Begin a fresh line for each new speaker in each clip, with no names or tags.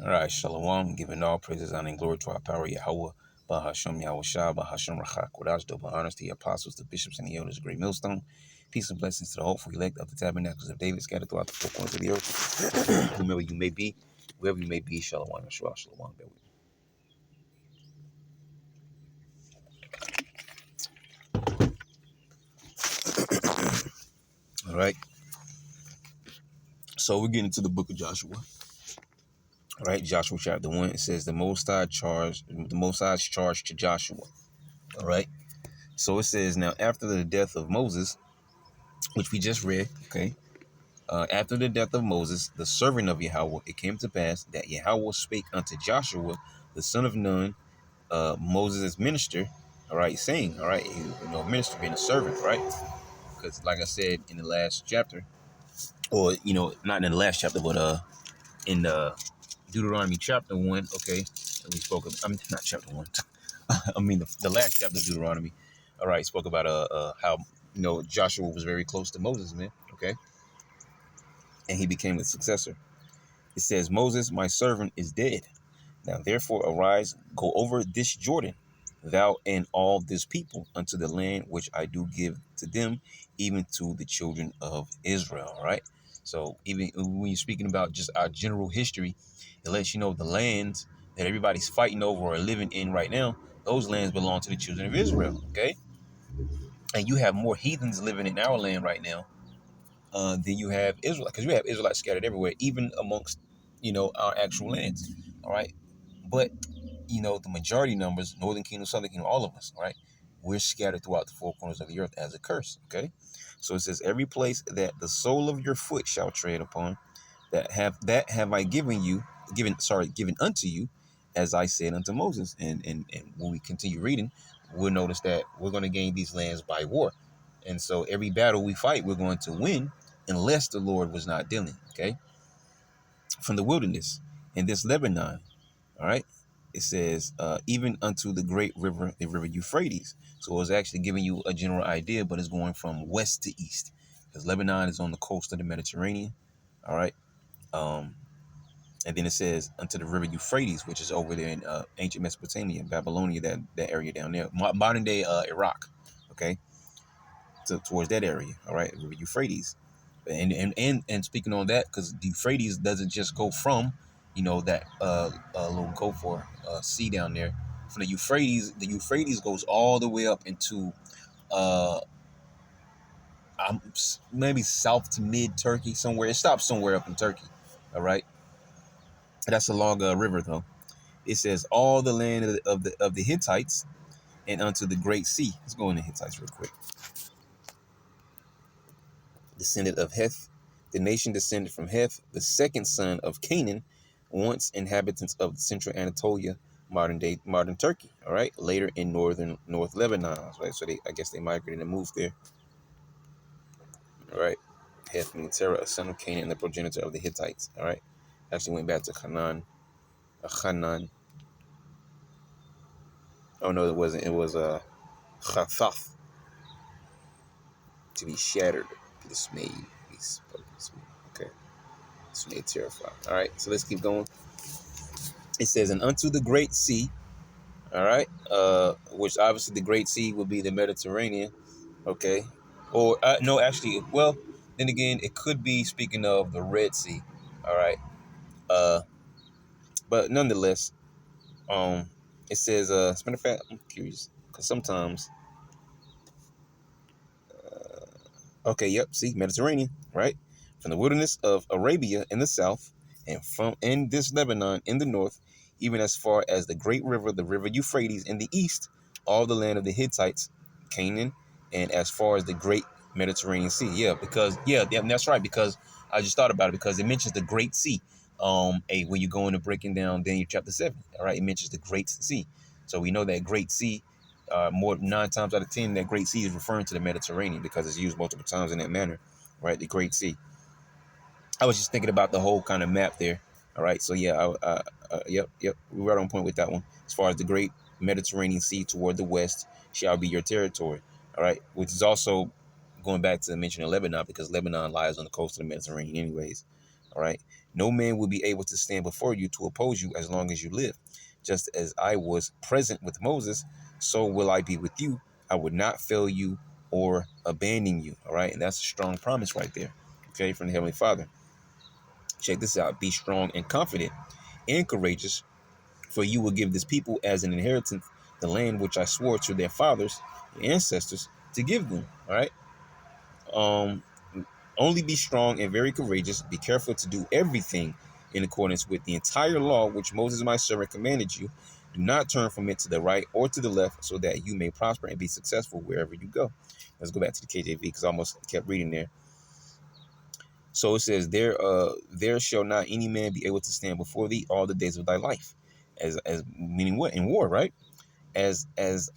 All right, Shalom, giving all praises, honor, and glory to our power, Yahweh, Bahashem Yahweh Shah, Bahashem Rachak, Kodash, double honors to the apostles, the bishops, and the elders, great millstone. Peace and blessings to the hopeful elect of the tabernacles of David, scattered throughout the four corners of the earth. Whomever you may be, wherever you may be, Shalom, Yeshua, Shalom, baby. All right, so we're getting into the book of Joshua. All right, Joshua chapter 1, it says the Most High's charge to Joshua. All right, so it says, now after the death of Moses, which we just read, okay, after the death of Moses, the servant of Yahweh, it came to pass that Yahweh spake unto Joshua, the son of Nun, Moses' minister, all right, saying, all right, minister being a servant, right? Because like I said in the last chapter, or, not in the last chapter, but in Deuteronomy chapter 1, okay, and we spoke of, not chapter 1, I mean the last chapter of Deuteronomy, all right, spoke about how, Joshua was very close to Moses, man, okay, and he became the successor. It says, Moses, my servant, is dead. Now therefore arise, go over this Jordan, thou and all this people, unto the land which I do give to them, even to the children of Israel. All right. So even when you're speaking about just our general history, it lets you know the lands that everybody's fighting over or living in right now, those lands belong to the children of Israel. Okay. And you have more heathens living in our land right now than you have Israelites, because you have Israelites scattered everywhere, even amongst, our actual lands. All right. But, the majority numbers, Northern Kingdom, Southern Kingdom, all of us, all right, we're scattered throughout the four corners of the earth as a curse. Okay. So it says, every place that the sole of your foot shall tread upon, that have I given unto you, as I said unto Moses. And when we continue reading, we'll notice that we're going to gain these lands by war. And so every battle we fight, we're going to win unless the Lord was not dealing. Okay. From the wilderness in this Lebanon. All right. It says, even unto the great river, the river Euphrates. So it was actually giving you a general idea, but it's going from west to east, because Lebanon is on the coast of the Mediterranean. All right. And then it says unto the river Euphrates, which is over there in ancient Mesopotamia, Babylonia, that area down there, modern day Iraq. Okay. Towards that area. All right. River Euphrates. And speaking on that, because the Euphrates doesn't just go from, that little Gulf or sea down there. From the Euphrates goes all the way up into uh maybe south to mid Turkey somewhere. It stops somewhere up in Turkey. All right, that's a long river though. It says all the land of the Hittites and unto the great sea. Let's go into Hittites real quick. Descended of Heth, the nation descended from Heth, the second son of Canaan, once inhabitants of central Anatolia, modern Turkey. All right, later in North Lebanon. Right, so I guess they migrated and moved there. All right, Heth means Terah, a son of Canaan, and the progenitor of the Hittites. All right, actually went back to Canaan. Oh no, it wasn't. It was Chathath, to be shattered, be dismayed, be spoken. Okay, dismayed, terrified. All right, so let's keep going. It says, and unto the great sea, all right, which obviously the great sea would be the Mediterranean, okay, or no, actually, well, then again, it could be speaking of the Red Sea, all right, but nonetheless, it says, as a matter of fact, I'm curious, because sometimes, okay, yep, see, Mediterranean, right, from the wilderness of Arabia in the south, and from in this Lebanon in the north, even as far as the great river, the river Euphrates in the east, all the land of the Hittites, Canaan, and as far as the great Mediterranean Sea. Yeah, because that's right. Because I just thought about it, because it mentions the Great Sea. When you go into breaking down Daniel chapter 7, all right, it mentions the Great Sea. So we know that Great Sea, more 9 times out of 10, that Great Sea is referring to the Mediterranean, because it's used multiple times in that manner, right? The Great Sea. I was just thinking about the whole kind of map there. All right, so yeah, yep, we're right on point with that one. As far as the great Mediterranean Sea toward the west shall be your territory. All right, which is also going back to mention of Lebanon, because Lebanon lies on the coast of the Mediterranean anyways. All right, No man will be able to stand before you to oppose you as long as you live. Just as I was present with Moses, so will I be with you. I would not fail you or abandon you. All right. And that's a strong promise right there. Okay. From the Heavenly Father. Check this out. Be strong and confident and courageous, for you will give this people as an inheritance the land which I swore to their fathers, the ancestors, to give them. All right. Um, Only be strong and very courageous. Be careful to do everything in accordance with the entire law which Moses my servant commanded you. Do not turn from it to the right or to the left, so that you may prosper and be successful wherever you go. Let's go back to the KJV because I almost kept reading there. So it says, there shall not any man be able to stand before thee all the days of thy life. As meaning what? In war, right? As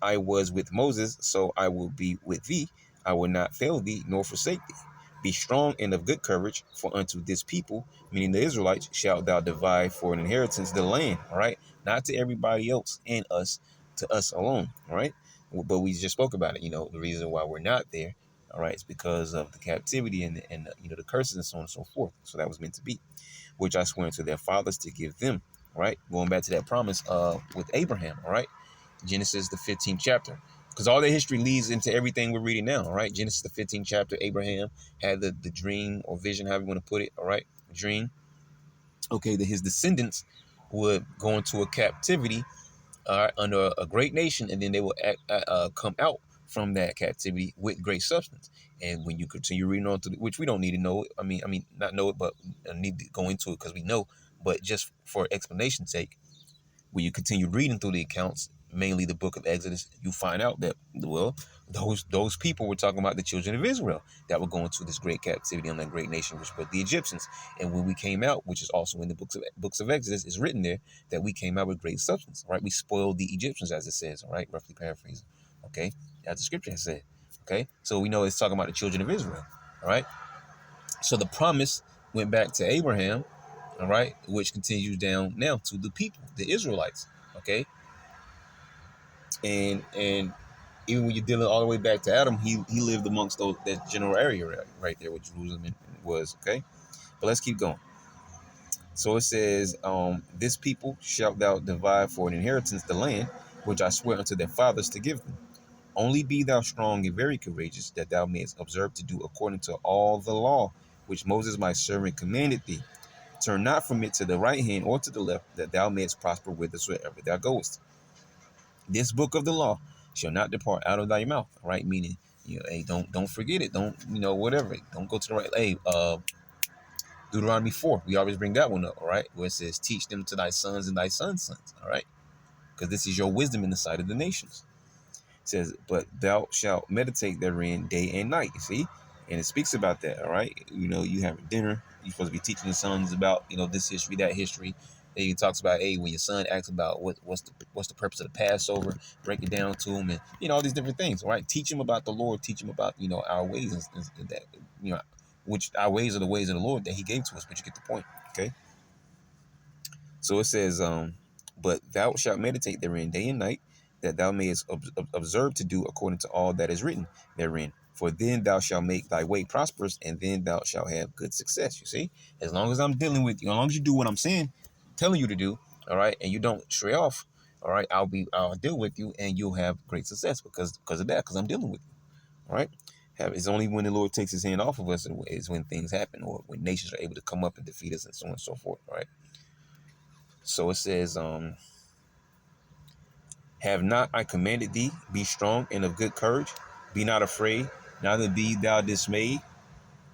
I was with Moses, so I will be with thee. I will not fail thee nor forsake thee. Be strong and of good courage, for unto this people, meaning the Israelites, shalt thou divide for an inheritance the land. All right, not to everybody else and us, to us alone. All right, but we just spoke about it. The reason why we're not there, all right, is because of the captivity and the curses and so on and so forth. So that was meant to be, which I swear to their fathers to give them. All right, going back to that promise with Abraham. All right. Genesis, the 15th chapter. Because all the history leads into everything we're reading now, all right? Genesis, the 15th chapter, Abraham had the dream or vision, however you want to put it, all right? Dream. Okay, that his descendants would go into a captivity under a great nation, and then they will come out from that captivity with great substance. And when you continue reading on to which we don't need to know, not know it, but need to go into it because we know, but just for explanation's sake, when you continue reading through the accounts, mainly the book of Exodus, you find out that, well, those people were talking about the children of Israel that were going to this great captivity on that great nation, which was the Egyptians. And when we came out, which is also in the books of Exodus, is written there that we came out with great substance, right? We spoiled the Egyptians, as it says, all right, roughly paraphrasing, okay, as the scripture has said, okay. So we know it's talking about the children of Israel, all right. So the promise went back to Abraham, all right, which continues down now to the people, the Israelites, okay. And even when you're dealing all the way back to Adam, he lived amongst that general area right there, where Jerusalem was, okay. But let's keep going. So it says, this people shalt thou divide for an inheritance the land which I swear unto their fathers to give them. Only be thou strong and very courageous, that thou mayest observe to do according to all the law which Moses my servant commanded thee. Turn not from it to the right hand or to the left, that thou mayest prosper whithersoever thou goest. This book of the law shall not depart out of thy mouth. Right? Meaning, hey, don't forget it. Don't, whatever. Don't go to the right. Hey, Deuteronomy 4. We always bring that one up. All right, where it says, "Teach them to thy sons and thy sons' sons." All right, because this is your wisdom in the sight of the nations. It says, "But thou shalt meditate therein day and night." You see, and it speaks about that. All right, you having dinner. You're supposed to be teaching your sons about this history, that history. And he talks about, hey, when your son asks about what's the purpose of the Passover, break it down to him, and all these different things. All right, teach him about the Lord, teach him about our ways, and that which our ways are the ways of the Lord that He gave to us. But you get the point, okay? So it says, but thou shalt meditate therein day and night, that thou mayest observe to do according to all that is written therein. For then thou shalt make thy way prosperous, and then thou shalt have good success. You see, as long as I'm dealing with you, as long as you do what I'm saying, telling you to do, all right, and you don't stray off, all right, I'll deal with you, and you'll have great success because of that, because I'm dealing with you, all right. It's only when the Lord takes His hand off of us is when things happen, or when nations are able to come up and defeat us, and so on and so forth, all right. So it says, have not I commanded thee, be strong and of good courage, be not afraid, neither be thou dismayed,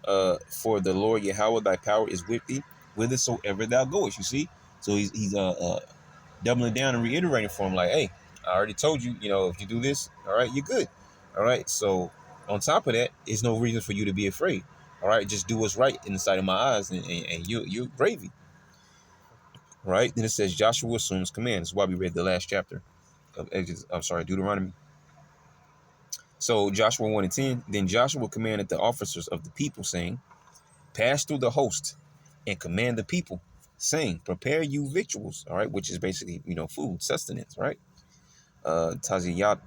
for the Lord Yahweh thy power is with thee, whithersoever thou goest. You see? So he's doubling down and reiterating for him, like, hey, I already told you, if you do this, all right, you're good. All right. So on top of that, there's no reason for you to be afraid. All right, just do what's right in the sight of my eyes, and you're gravy. Right? Then it says Joshua assumes command. That's why we read the last chapter of Exodus, Deuteronomy. So Joshua 1 and 10, then Joshua commanded the officers of the people, saying, pass through the host and command the people, saying, prepare you victuals, all right, which is basically, food, sustenance, right? Taziyada,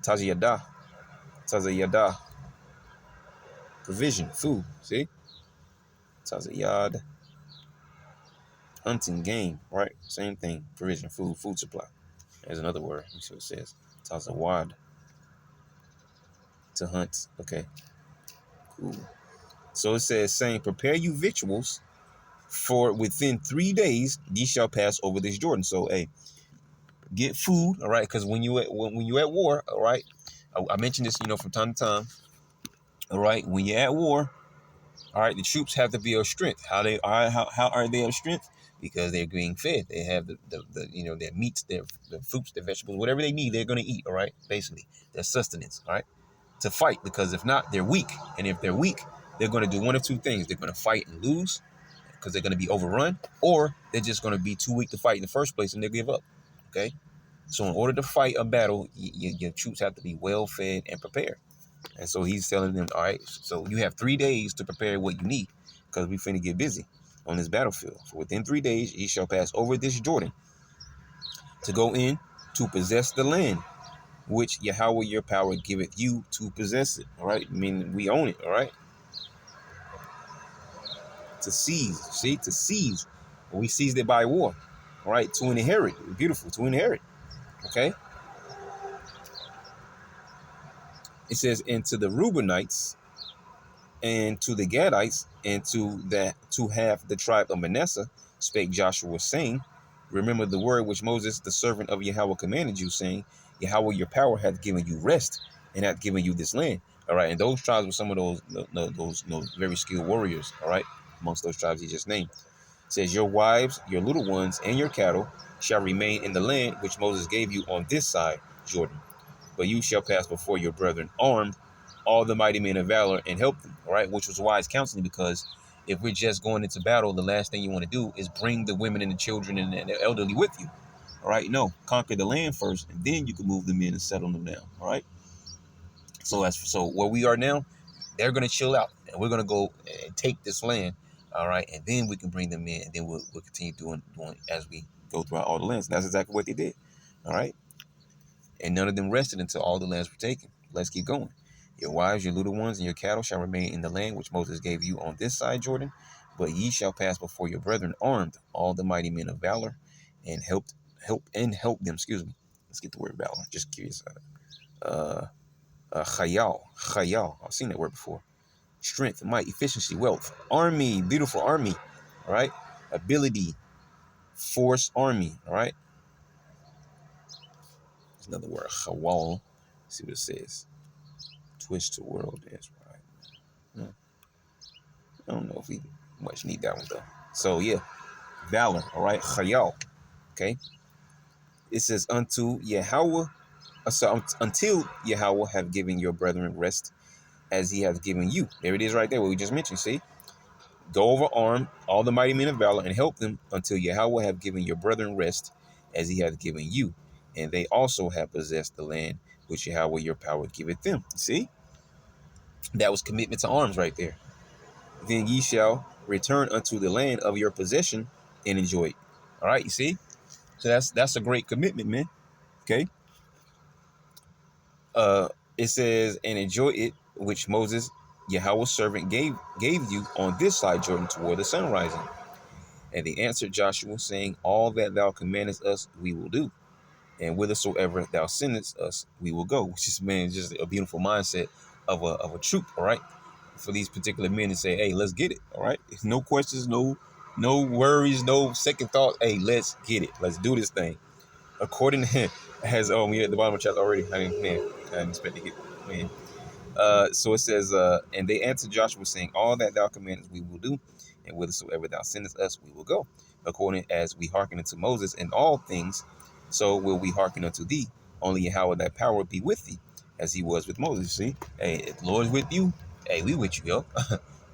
provision, food, see? Taziyad, Hunting game, right? Same thing. Provision, food supply. There's another word. Let me see what it says. Tazawad, to hunt. Okay, cool. So it says, saying, prepare you victuals, for within 3 days ye shall pass over this Jordan. So, hey, get food, all right? Because when you at war, all right. I mentioned this, from time to time. All right, when you're at war, all right, the troops have to be of strength. How are they of strength? Because they're being fed. They have the their meats, their fruits, their vegetables, whatever they need, they're gonna eat. All right, basically their sustenance. All right, to fight, because if not, they're weak, and if they're weak, they're gonna do one of two things. They're gonna fight and lose because they're gonna be overrun, or they're just gonna be too weak to fight in the first place and they'll give up. Okay, so in order to fight a battle, your troops have to be well fed and prepared. And so he's telling them, all right, so you have 3 days to prepare what you need, because we finna get busy on this battlefield. For within 3 days, ye shall pass over this Jordan to go in to possess the land, which Yahweh your power giveth you to possess it. All right, I mean, we own it. All right, to seize, see, to seize. We seized it by war. All right, to inherit. Beautiful, to inherit. Okay, it says, and to the Reubenites, and to the Gadites, and to half the tribe of Manasseh, spake Joshua, saying, remember the word which Moses, the servant of Yahweh, commanded you, saying, Yahweh your power hath given you rest, and hath given you this land. All right, and those tribes were some of those very skilled warriors. All right, amongst those tribes he just named. It says, your wives, your little ones, and your cattle shall remain in the land which Moses gave you on this side Jordan. But you shall pass before your brethren armed, all the mighty men of valor, and help them. All right, which was wise counseling, because if we're just going into battle, the last thing you want to do is bring the women and the children and the elderly with you. All right, no, conquer the land first, and then you can move them in and settle them down. All right. So where we are now, they're gonna chill out, and we're gonna go and take this land. All right, and then we can bring them in, and then we'll continue doing as we go throughout all the lands. And that's exactly what they did. All right. And none of them rested until all the lands were taken. Let's keep going. Your wives, your little ones, and your cattle shall remain in the land which Moses gave you on this side Jordan, but ye shall pass before your brethren armed, all the mighty men of valor, and help them. Excuse me. Let's get the word valor. Just curious. Chayal. I've seen that word before. Strength, might, efficiency, wealth, army, beautiful army. All right, ability, force, army. All right. There's another word. Chawal. See what it says. Twist to world is right. I don't know if we much need that one though. So yeah, valor. All right, chayal. Okay. It says unto Yahweh, until Yahweh have given your brethren rest, as he hath given you. There it is, right there. What we just mentioned. See, go over arm all the mighty men of valor and help them until Yahweh have given your brethren rest, as he hath given you, and they also have possessed the land which Yahweh your power giveth them. See, that was commitment to arms right there. Then ye shall return unto the land of your possession and enjoy it. All right, you see? So that's a great commitment, man. Okay. Uh it says, and enjoy it, which Moses, Yahweh's servant, gave you on this side Jordan toward the sun rising. And they answered Joshua, saying, all that thou commandest us we will do, and whithersoever thou sendest us we will go. Which is, man, just a beautiful mindset of a troop, all right? For these particular men to say, hey, let's get it. All right. No questions, no worries, no second thought. Hey, let's get it. Let's do this thing. According to as we at the bottom of the chapter already. I mean, man, I didn't expect to get, man. So it says, and they answered Joshua, saying, all that thou commandest we will do, and whithersoever thou sendest us we will go. According as we hearken unto Moses in all things, so will we hearken unto thee. Only Yahweh thy power be with thee, as he was with Moses. See, hey, if the Lord's with you, hey, we with you, yo.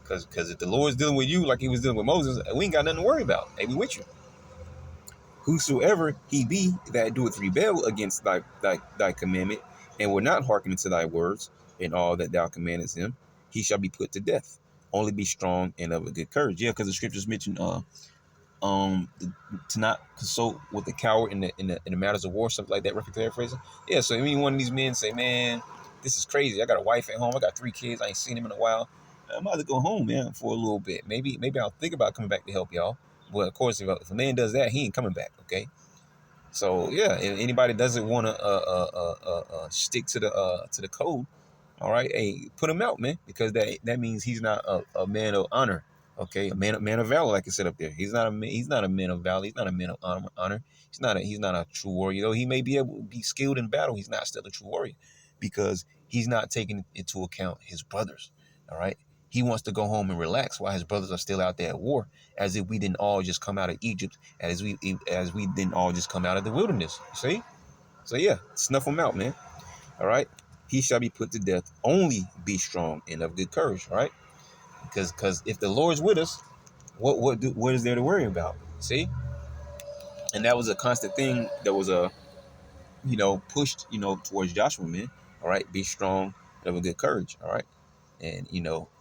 Because if the Lord's dealing with you like he was dealing with Moses, we ain't got nothing to worry about. Hey, we with you. Whosoever he be that doeth rebel against thy commandment, and will not hearken unto thy words in all that thou commandest him, he shall be put to death. Only be strong and of a good courage. Yeah, because the scriptures mention to not consult with the coward in the matters of war, something like that. Roughly paraphrasing. Yeah, so any one of these men say, man, this is crazy. I got a wife at home. I got 3 kids. I ain't seen them in a while. I'm about to go home, man, for a little bit. Maybe I'll think about coming back to help y'all. Well, of course, if a man does that, he ain't coming back. Okay. So yeah, if anybody doesn't want to stick to the code, all right, hey, put him out, man, because that means he's not a man of honor. Okay, a man of valor, like I said up there. He's not a man. He's not a man of valor. He's not a man of honor. He's not a true warrior. Though he may be able to be skilled in battle, he's not still a true warrior because he's not taking into account his brothers. All right, he wants to go home and relax while his brothers are still out there at war, as if we didn't all just come out of Egypt, as we didn't all just come out of the wilderness. You see? So yeah, snuff him out, man. All right. He shall be put to death. Only be strong and of good courage. All right. Because if the Lord's with us, what is there to worry about? See? And that was a constant thing that was pushed towards Joshua, man. All right. Be strong and of a good courage. All right. And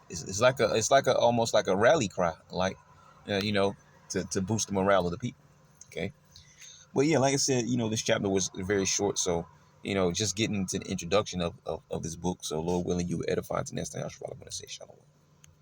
it's like a almost like a rally cry, like to boost the morale of the people. Okay. But yeah, like I said, this chapter was very short, so just getting into the introduction of this book. So Lord willing, you will edify to next time. I should probably want to say shalom.